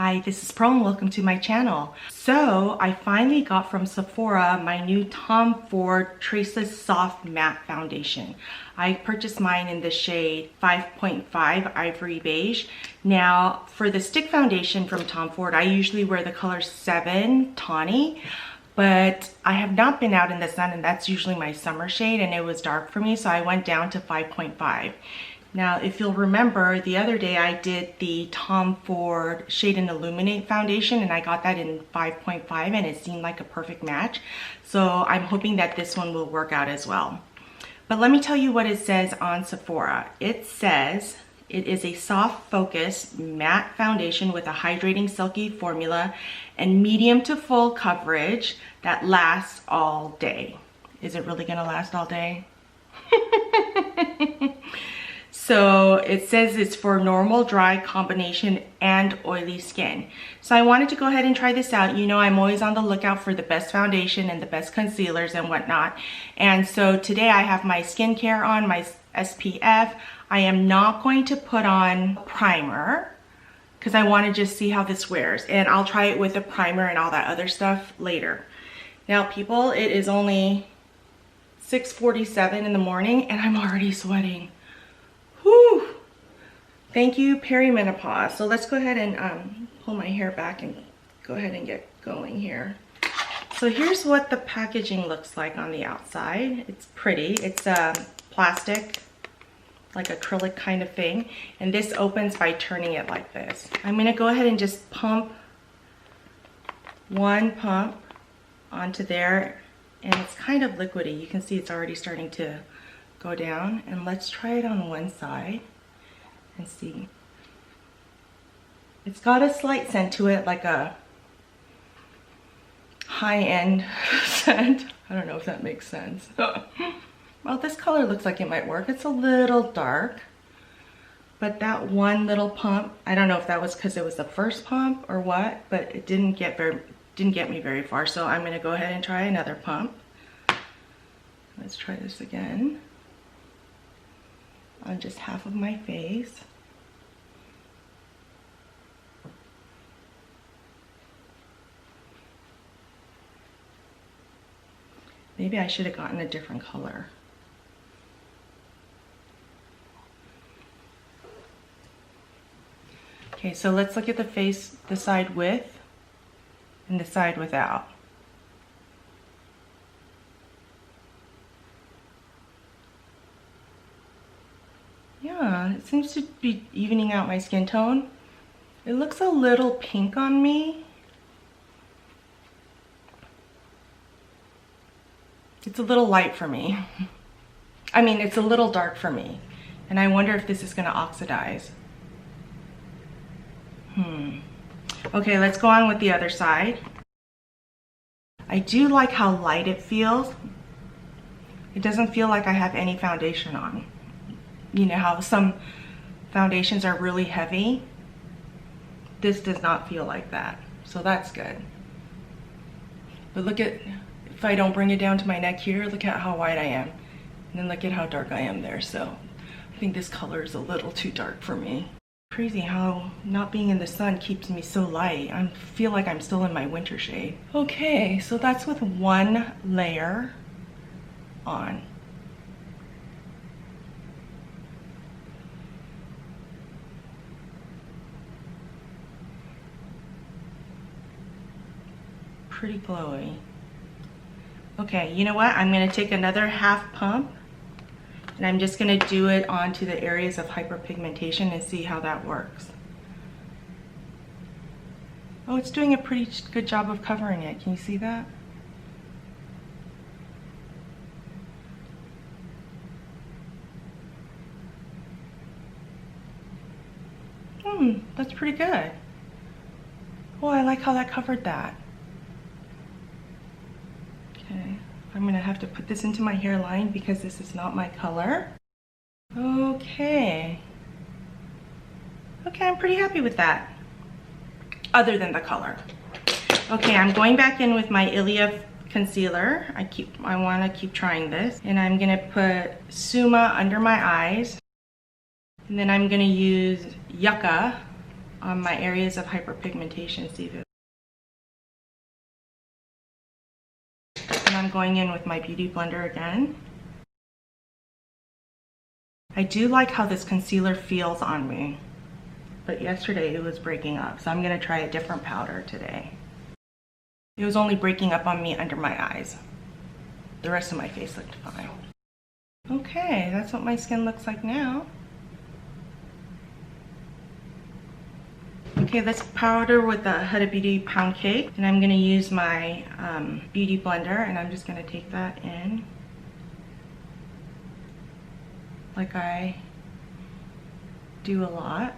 Hi, this is Pearl and welcome to my channel. So I finally got from Sephora my new Tom Ford Traceless Soft Matte Foundation. I purchased mine in the shade 5.5 Ivory Beige. Now for the stick foundation from Tom Ford, I usually wear the color 7 Tawny, but I have not been out in the sun and that's usually my summer shade and it was dark for me, so I went down to 5.5. Now, if you'll remember, the other day I did the Tom Ford Shade and Illuminate foundation and I got that in 5.5 and it seemed like a perfect match. So I'm hoping that this one will work out as well. But let me tell you what it says on Sephora. It says it is a soft focus matte foundation with a hydrating silky formula and medium to full coverage that lasts all day. Is it really gonna last all day? So it says it's for normal, dry, combination, and oily skin. So I wanted to go ahead and try this out. You know, I'm always on the lookout for the best foundation and the best concealers and whatnot. And so today I have my skincare on, my SPF. I am not going to put on primer because I want to just see how this wears. And I'll try it with a primer and all that other stuff later. Now, people, it is only 6:47 in the morning and I'm already sweating. Whew. Thank you, perimenopause. So let's go ahead and pull my hair back and go ahead and get going here. So here's what the packaging looks like on the outside. It's pretty. It's plastic, like acrylic kind of thing. And this opens by turning it like this. I'm gonna go ahead and just pump one pump onto there. And it's kind of liquidy. You can see it's already starting to go down, and let's try it on one side and see. It's got a slight scent to it, like a high-end scent. I don't know if that makes sense. Well, this color looks like it might work. It's a little dark, but that one little pump, I don't know if that was because it was the first pump or what, but it didn't get me very far. So I'm going to go ahead and try another pump. Let's try this again on just half of my face. Maybe I should have gotten a different color. Okay, so let's look at the face, the side with and the side without. Yeah, it seems to be evening out my skin tone. It looks a little pink on me. It's a little light for me. I mean, it's a little dark for me. And I wonder if this is gonna oxidize. Okay, let's go on with the other side. I do like how light it feels. It doesn't feel like I have any foundation on. You know how some foundations are really heavy? This does not feel like that, so that's good. But look at, if I don't bring it down to my neck here, look at how white I am. And then look at how dark I am there. So I think this color is a little too dark for me. Crazy how not being in the sun keeps me so light. I feel like I'm still in my winter shade. Okay, so that's with one layer on. Pretty glowy. Okay, you know what? I'm gonna take another half pump and I'm just gonna do it onto the areas of hyperpigmentation and see how that works. Oh, it's doing a pretty good job of covering it. Can you see that? That's pretty good. Oh, I like how that covered that. Okay, I'm gonna have to put this into my hairline because this is not my color. Okay. Okay, I'm pretty happy with that. Other than the color. Okay, I'm going back in with my Ilia concealer. I wanna keep trying this. And I'm gonna put Suma under my eyes. And then I'm gonna use Yucca on my areas of hyperpigmentation. See if it. And I'm going in with my Beauty Blender again. I do like how this concealer feels on me, but yesterday it was breaking up, so I'm gonna try a different powder today. It was only breaking up on me under my eyes. The rest of my face looked fine. Okay, that's what my skin looks like now. Okay, let's powder with the Huda Beauty Pound Cake, and I'm gonna use my Beauty Blender, and I'm just gonna take that in like I do a lot.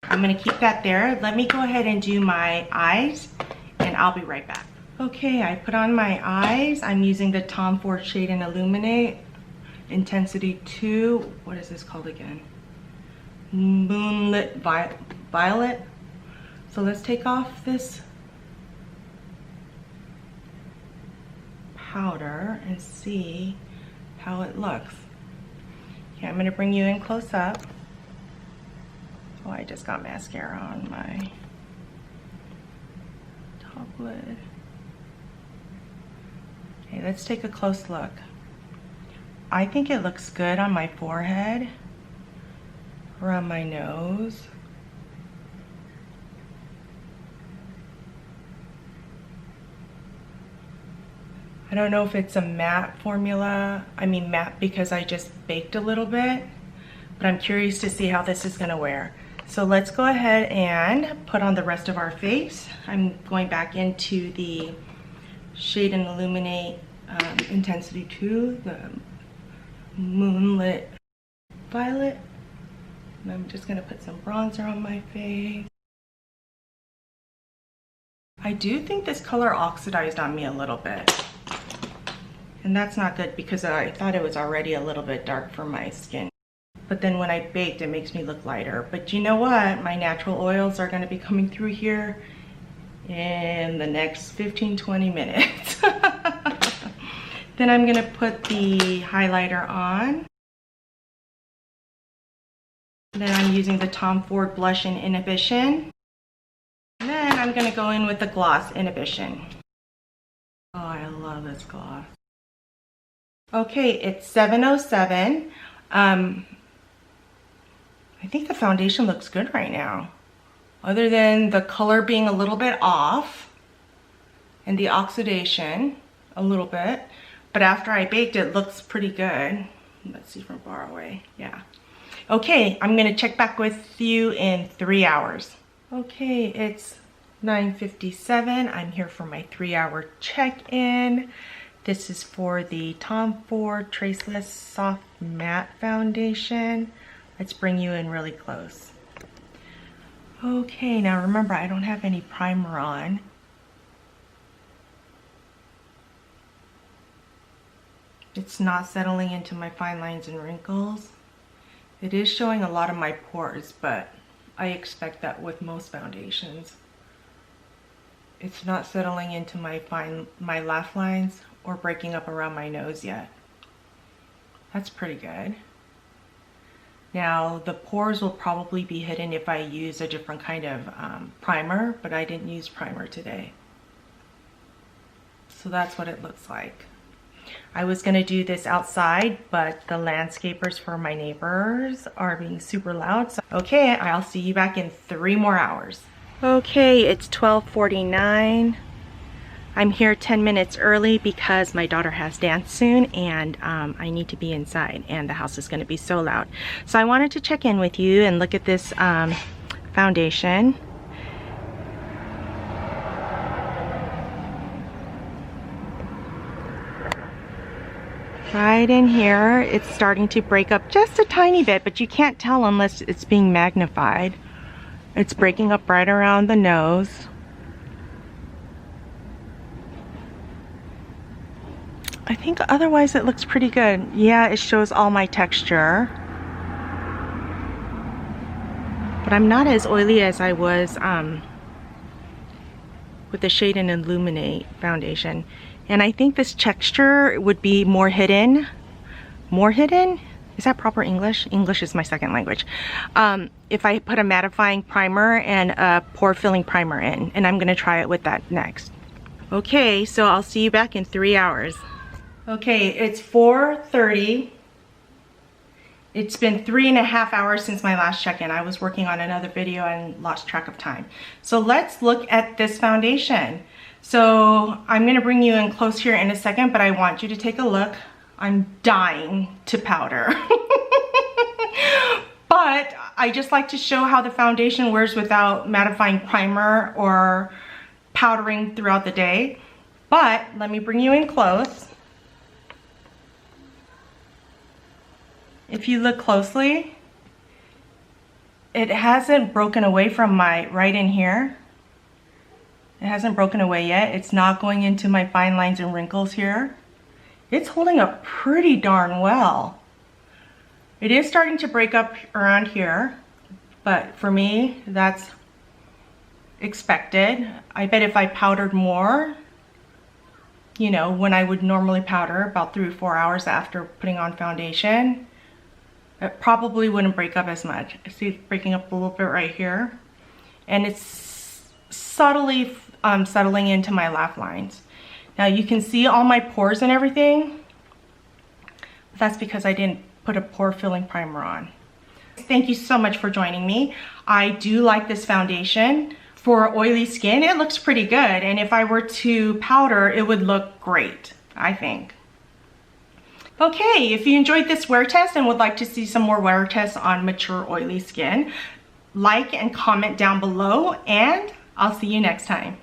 I'm gonna keep that there. Let me go ahead and do my eyes, and I'll be right back. Okay, I put on my eyes. I'm using the Tom Ford Shade and Illuminate Intensity 2. What is this called again? Moonlit Violet. So let's take off this powder and see how it looks. Okay, I'm gonna bring you in close up. Oh, I just got mascara on my top lid. Okay, let's take a close look. I think it looks good on my forehead, around my nose. I don't know if it's a matte formula. I mean matte because I just baked a little bit, but I'm curious to see how this is gonna wear. So let's go ahead and put on the rest of our face. I'm going back into the Shade and Illuminate Intensity 2, the Moonlit Violet. And I'm just gonna put some bronzer on my face. I do think this color oxidized on me a little bit. And that's not good because I thought it was already a little bit dark for my skin. But then when I baked, it makes me look lighter. But you know what? My natural oils are gonna be coming through here in the next 15-20 minutes. Then I'm gonna put the highlighter on. Then I'm using the Tom Ford Blush in Inhibition. And then I'm gonna go in with the gloss Inhibition. Oh, I love this gloss. Okay, it's 7:07. I think the foundation looks good right now. Other than the color being a little bit off and the oxidation a little bit. But after I baked, it looks pretty good. Let's see from far away. Yeah. Okay, I'm gonna check back with you in 3 hours. Okay, it's 9:57. I'm here for my 3-hour check-in. This is for the Tom Ford Traceless Soft Matte Foundation. Let's bring you in really close. Okay, now remember, I don't have any primer on. It's not settling into my fine lines and wrinkles. It is showing a lot of my pores, but I expect that with most foundations. It's not settling into my laugh lines or breaking up around my nose yet. That's pretty good. Now, the pores will probably be hidden if I use a different kind of primer, but I didn't use primer today. So that's what it looks like. I was gonna do this outside, but the landscapers for my neighbors are being super loud. So, okay, I'll see you back in 3 more hours. Okay, it's 12:49. I'm here 10 minutes early because my daughter has dance soon and I need to be inside and the house is gonna be so loud. So I wanted to check in with you and look at this foundation. Right in here, it's starting to break up just a tiny bit, but you can't tell unless it's being magnified. It's breaking up right around the nose. I think otherwise it looks pretty good. Yeah, it shows all my texture. But I'm not as oily as I was with the Shade and Illuminate foundation. And I think this texture would be more hidden. More hidden? Is that proper English? English is my second language. If I put a mattifying primer and a pore filling primer in, and I'm gonna try it with that next. Okay, so I'll see you back in 3 hours. Okay, it's 4:30. It's been 3.5 hours since my last check-in. I was working on another video and lost track of time. So let's look at this foundation. So I'm gonna bring you in close here in a second, but I want you to take a look. I'm dying to powder. But I just like to show how the foundation wears without mattifying primer or powdering throughout the day. But let me bring you in close. If you look closely, it hasn't broken away from my right in here. It hasn't broken away yet. It's not going into my fine lines and wrinkles here. It's holding up pretty darn well. It is starting to break up around here, but for me, that's expected. I bet if I powdered more, you know, when I would normally powder about 3 or 4 hours after putting on foundation, it probably wouldn't break up as much. I see it breaking up a little bit right here. And it's subtly settling into my laugh lines. Now you can see all my pores and everything. That's because I didn't put a pore filling primer on. Thank you so much for joining me. I do like this foundation. For oily skin, it looks pretty good. And if I were to powder, it would look great, I think. Okay, if you enjoyed this wear test and would like to see some more wear tests on mature oily skin, like and comment down below, and I'll see you next time.